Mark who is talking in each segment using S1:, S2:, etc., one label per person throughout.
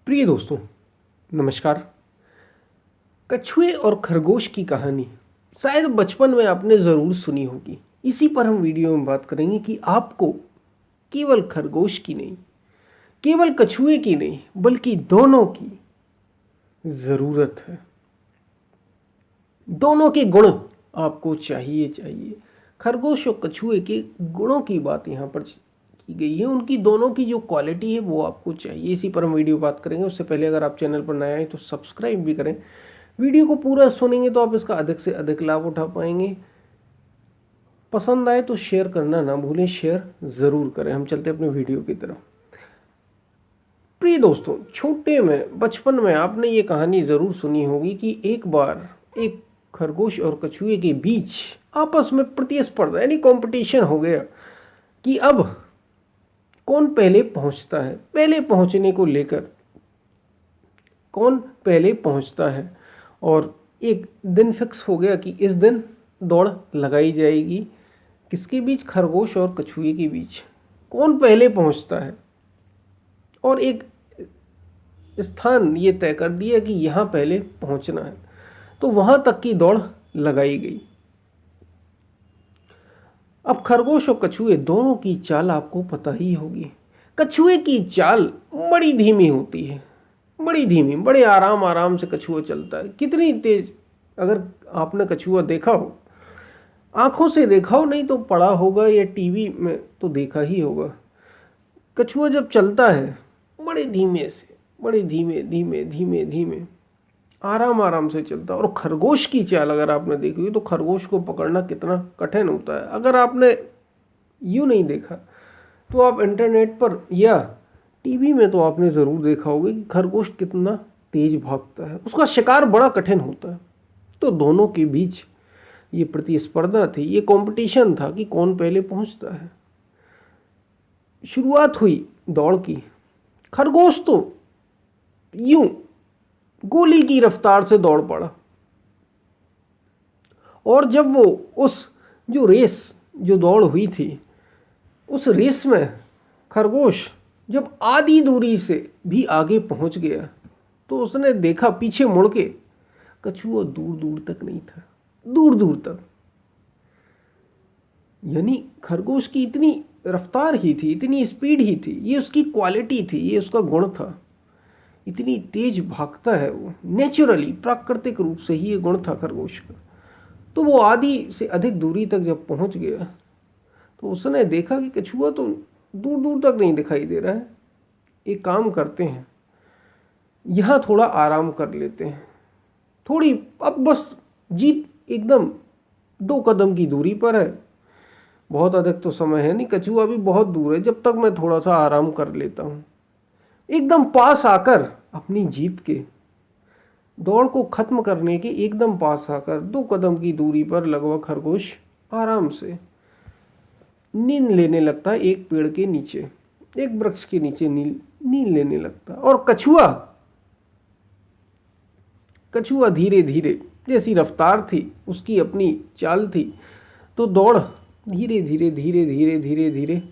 S1: प्रिय दोस्तों, नमस्कार। कछुए और खरगोश की कहानी शायद बचपन में आपने ज़रूर सुनी होगी। इसी पर हम वीडियो में बात करेंगे कि आपको केवल खरगोश की नहीं, केवल कछुए की नहीं, बल्कि दोनों की ज़रूरत है। दोनों के गुण आपको चाहिए। खरगोश और कछुए के गुणों की बात यहाँ पर की गई है। उनकी दोनों की जो क्वालिटी है वो आपको चाहिए। इसी पर हम वीडियो बात करेंगे। उससे पहले अगर आप चैनल पर नए आए तो सब्सक्राइब भी करें। वीडियो को पूरा सुनेंगे तो आप इसका अधिक से अधिक लाभ उठा पाएंगे। पसंद आए तो शेयर करना ना भूलें, शेयर ज़रूर करें। हम चलते अपने वीडियो की तरफ। प्रिय दोस्तों, छोटे में बचपन में आपने ये कहानी ज़रूर सुनी होगी कि एक बार एक खरगोश और कछुए के बीच आपस में प्रतिस्पर्धा यानी कंपटीशन हो गया कि अब कौन पहले पहुंचता है। पहले पहुंचने को लेकर कौन पहले पहुंचता है, और एक दिन फिक्स हो गया कि इस दिन दौड़ लगाई जाएगी। किसके बीच? खरगोश और कछुए के बीच। कौन पहले पहुंचता है, और एक स्थान ये तय कर दिया कि यहाँ पहले पहुंचना है, तो वहां तक की दौड़ लगाई गई। अब खरगोश और कछुए दोनों की चाल आपको पता ही होगी। कछुए की चाल बड़ी धीमी होती है, बड़ी धीमी, बड़े आराम आराम से कछुआ चलता है। कितनी तेज! अगर आपने कछुआ देखा हो, आंखों से देखा हो, नहीं तो पढ़ा होगा या टीवी में तो देखा ही होगा। कछुआ जब चलता है बड़े धीमे से, बड़े धीमे धीमे धीमे धीमे आराम आराम से चलता है। और खरगोश की चाल अगर आपने देखी हो तो खरगोश को पकड़ना कितना कठिन होता है। अगर आपने यूं नहीं देखा तो आप इंटरनेट पर या टीवी में तो आपने ज़रूर देखा होगा कि खरगोश कितना तेज भागता है। उसका शिकार बड़ा कठिन होता है। तो दोनों के बीच ये प्रतिस्पर्धा थी, ये कंपटीशन था कि कौन पहले पहुंचता है। शुरुआत हुई दौड़ की। खरगोश तो यूं गोली की रफ्तार से दौड़ पड़ा, और जब वो उस जो दौड़ हुई थी, उस रेस में खरगोश जब आधी दूरी से भी आगे पहुंच गया तो उसने देखा पीछे मुड़ के, कछुआ दूर दूर तक नहीं था, दूर दूर तक। यानी खरगोश की इतनी रफ्तार ही थी, इतनी स्पीड ही थी, ये उसकी क्वालिटी थी, ये उसका गुण था। इतनी तेज भागता है वो, नेचुरली, प्राकृतिक रूप से ही ये गुण था खरगोश का। तो वो आधी से अधिक दूरी तक जब पहुंच गया तो उसने देखा कि कछुआ तो दूर दूर तक नहीं दिखाई दे रहा है। एक काम करते हैं, यहाँ थोड़ा आराम कर लेते हैं, थोड़ी, अब बस जीत एकदम 2 कदम की दूरी पर है, बहुत अधिक तो समय है नहीं, कछुआ भी बहुत दूर है, जब तक मैं थोड़ा सा आराम कर लेता हूँ। एकदम पास आकर अपनी जीत के, दौड़ को खत्म करने के एकदम पास आकर 2 कदम की दूरी पर लगभग खरगोश आराम से नींद लेने लगता है। एक पेड़ के नीचे, एक वृक्ष के नीचे नींद लेने लगता है। और कछुआ धीरे धीरे, जैसी रफ्तार थी उसकी, अपनी चाल थी, तो दौड़ धीरे धीरे धीरे धीरे धीरे धीरे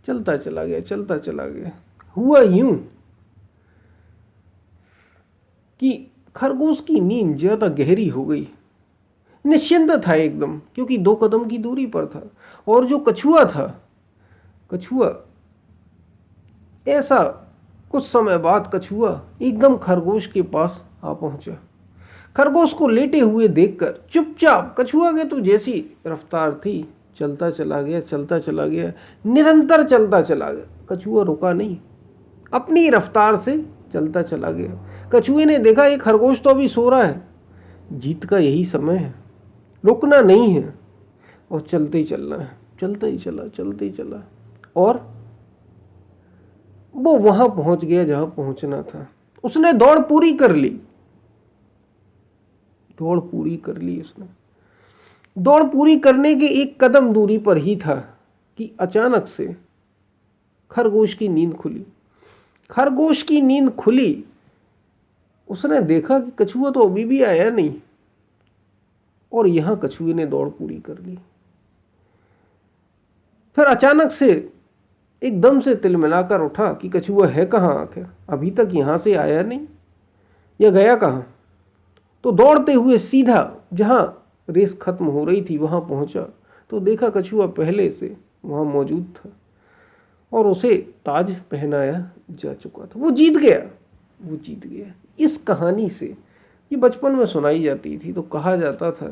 S1: चलता चला गया। हुआ यूं कि खरगोश की नींद ज्यादा गहरी हो गई। निश्चिंत था एकदम, क्योंकि 2 कदम की दूरी पर था। और जो कछुआ ऐसा कुछ समय बाद कछुआ एकदम खरगोश के पास आ पहुंचा। खरगोश को लेटे हुए देखकर चुपचाप, कछुआ के तो जैसी रफ्तार थी, चलता चला गया, निरंतर चलता चला गया। कछुआ रुका नहीं, अपनी रफ्तार से चलता चला गया। कछुए ने देखा ये खरगोश तो अभी सो रहा है, जीत का यही समय है, रुकना नहीं है, और चलते ही चलना है। चलते ही चला, और वो वहां पहुंच गया जहां पहुंचना था। उसने दौड़ पूरी कर ली उसने। दौड़ पूरी करने के 1 कदम दूरी पर ही था कि अचानक से खरगोश की नींद खुली। उसने देखा कि कछुआ तो अभी भी आया नहीं, और यहां कछुए ने दौड़ पूरी कर ली। फिर अचानक से एकदम से तिल मिलाकर उठा कि कछुआ है कहाँ, आखिर अभी तक यहाँ से आया नहीं या गया कहाँ। तो दौड़ते हुए सीधा जहाँ रेस खत्म हो रही थी वहाँ पहुँचा तो देखा कछुआ पहले से वहाँ मौजूद था और उसे ताज पहनाया जा चुका था। वो जीत गया, वो जीत गया। इस कहानी से, ये बचपन में सुनाई जाती थी तो कहा जाता था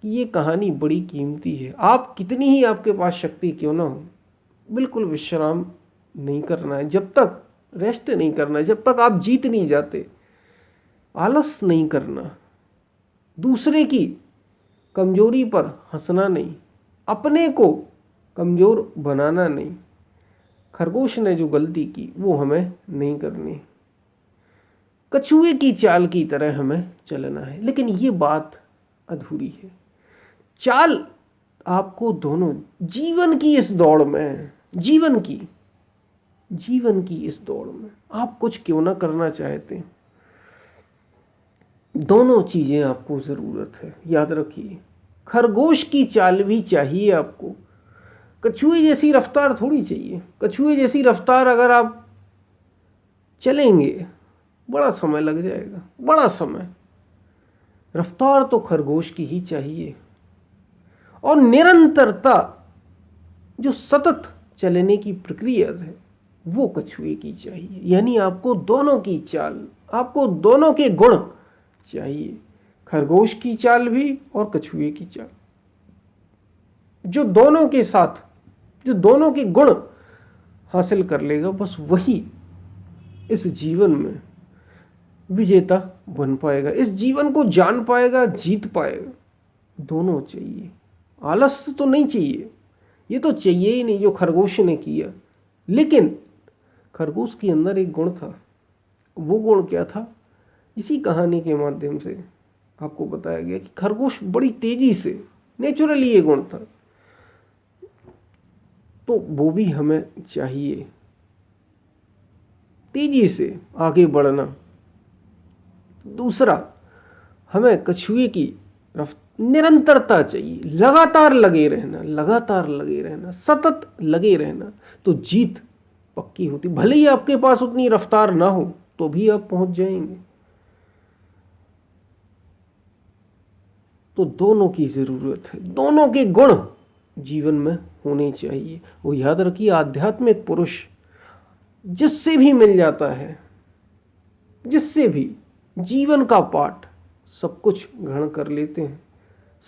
S1: कि ये कहानी बड़ी कीमती है। आप कितनी ही आपके पास शक्ति क्यों ना हो, बिल्कुल विश्राम नहीं करना है, जब तक रेस्ट नहीं करना है, जब तक आप जीत नहीं जाते। आलस नहीं करना, दूसरे की कमजोरी पर हंसना नहीं, अपने को कमजोर बनाना नहीं। खरगोश ने जो गलती की वो हमें नहीं करनी। कछुए की चाल की तरह हमें चलना है। लेकिन ये बात अधूरी है। चाल आपको दोनों जीवन की इस दौड़ में, जीवन की इस दौड़ में आप कुछ क्यों ना करना चाहते हैं, दोनों चीजें आपको जरूरत है। याद रखिए, खरगोश की चाल भी चाहिए आपको, कछुए जैसी रफ्तार थोड़ी चाहिए। कछुए जैसी रफ्तार अगर आप चलेंगे बड़ा समय लग जाएगा, बड़ा समय। रफ्तार तो खरगोश की ही चाहिए और निरंतरता, जो सतत चलने की प्रक्रिया है, वो कछुए की चाहिए। यानी आपको दोनों की चाल, आपको दोनों के गुण चाहिए, खरगोश की चाल भी और कछुए की चाल। जो दोनों के साथ, जो दोनों के गुण हासिल कर लेगा, बस वही इस जीवन में विजेता बन पाएगा, इस जीवन को जान पाएगा, जीत पाएगा। दोनों चाहिए। आलस तो नहीं चाहिए, ये तो चाहिए ही नहीं जो खरगोश ने किया। लेकिन खरगोश के अंदर एक गुण था। वो गुण क्या था, इसी कहानी के माध्यम से आपको बताया गया कि खरगोश बड़ी तेजी से, नेचुरली ये गुण था, तो वो भी हमें चाहिए, तेजी से आगे बढ़ना। दूसरा, हमें कछुए की निरंतरता चाहिए, लगातार लगे रहना, लगातार लगे रहना, सतत लगे रहना, तो जीत पक्की होती। भले ही आपके पास उतनी रफ्तार ना हो तो भी आप पहुंच जाएंगे। तो दोनों की जरूरत है, दोनों के गुण जीवन में होने चाहिए। वो याद रखिए, आध्यात्मिक पुरुष जिससे भी मिल जाता है, जिससे भी जीवन का पाठ, सब कुछ ग्रहण कर लेते हैं,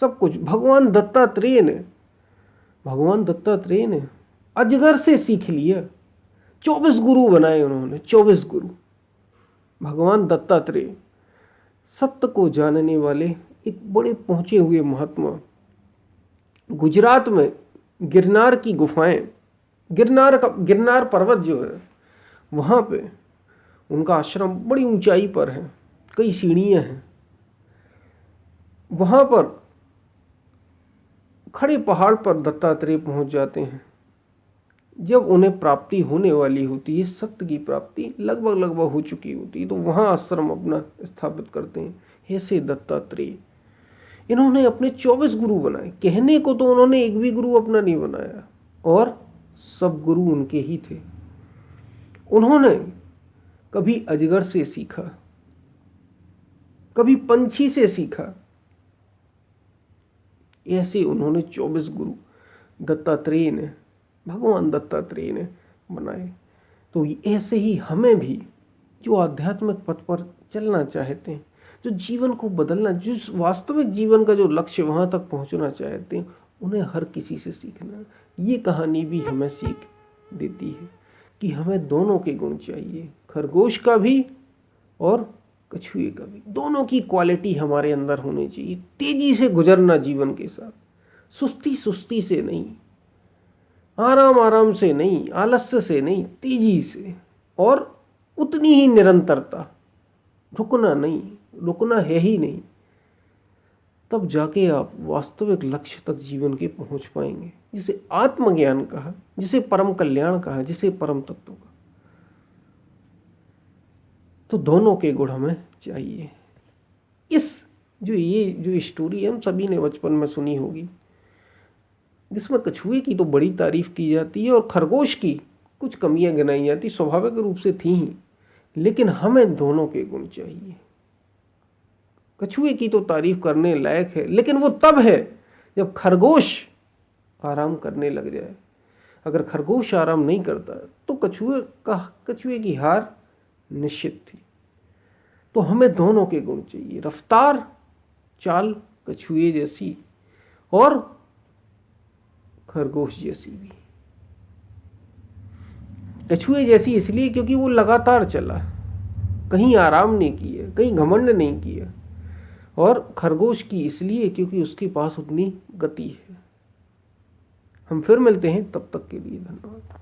S1: सब कुछ। भगवान दत्तात्रेय ने अजगर से सीख लिया, 24 गुरु बनाए उन्होंने, 24 गुरु। भगवान दत्तात्रेय सत्य को जानने वाले एक बड़े पहुंचे हुए महात्मा। गुजरात में गिरनार की गुफाएं, गिरनार पर्वत जो है, वहां पे उनका आश्रम बड़ी ऊंचाई पर है, कई सीढ़ियां हैं। वहां पर खड़े पहाड़ पर दत्तात्रेय पहुंच जाते हैं। जब उन्हें प्राप्ति होने वाली होती है, सत्य की प्राप्ति लगभग हो चुकी होती है, तो वहां आश्रम अपना स्थापित करते हैं। ऐसे दत्तात्रेय, इन्होंने अपने 24 गुरु बनाए। कहने को तो उन्होंने एक भी गुरु अपना नहीं बनाया, और सब गुरु उनके ही थे। उन्होंने कभी अजगर से सीखा, कभी पंछी से सीखा। ऐसे उन्होंने 24 गुरु दत्तात्रेय ने, भगवान दत्तात्रेय ने बनाए। तो ऐसे ही हमें भी, जो आध्यात्मिक पथ पर चलना चाहते हैं, जो जीवन को बदलना, जो वास्तविक जीवन का जो लक्ष्य वहां तक पहुंचना चाहते हैं, उन्हें हर किसी से सीखना। ये कहानी भी हमें सीख देती है कि हमें दोनों के गुण चाहिए, खरगोश का भी और कछुए का भी। दोनों की क्वालिटी हमारे अंदर होनी चाहिए। तेजी से गुजरना जीवन के साथ, सुस्ती से नहीं, आराम से नहीं, आलस्य से नहीं, तेजी से, और उतनी ही निरंतरता। रुकना नहीं, रुकना है ही नहीं। तब जाके आप वास्तविक लक्ष्य तक जीवन के पहुंच पाएंगे, जिसे आत्मज्ञान कहा, जिसे परम कल्याण कहा, जिसे परम तत्व कहा। तो दोनों के गुण हमें चाहिए। ये जो स्टोरी है, हम सभी ने बचपन में सुनी होगी, जिसमें कछुए की तो बड़ी तारीफ की जाती है और खरगोश की कुछ कमियां गिनाई जाती, स्वाभाविक रूप से थी ही, लेकिन हमें दोनों के गुण चाहिए। कछुए की तो तारीफ करने लायक है, लेकिन वो तब है जब खरगोश आराम करने लग जाए। अगर खरगोश आराम नहीं करता तो कछुए की हार निश्चित थी। तो हमें दोनों के गुण चाहिए, रफ्तार चाल कछुए जैसी और खरगोश जैसी भी। कछुए जैसी इसलिए क्योंकि वो लगातार चला, कहीं आराम नहीं किया, कहीं घमंड नहीं किया। और खरगोश की इसलिए क्योंकि उसके पास उतनी गति है। हम फिर मिलते हैं, तब तक के लिए धन्यवाद।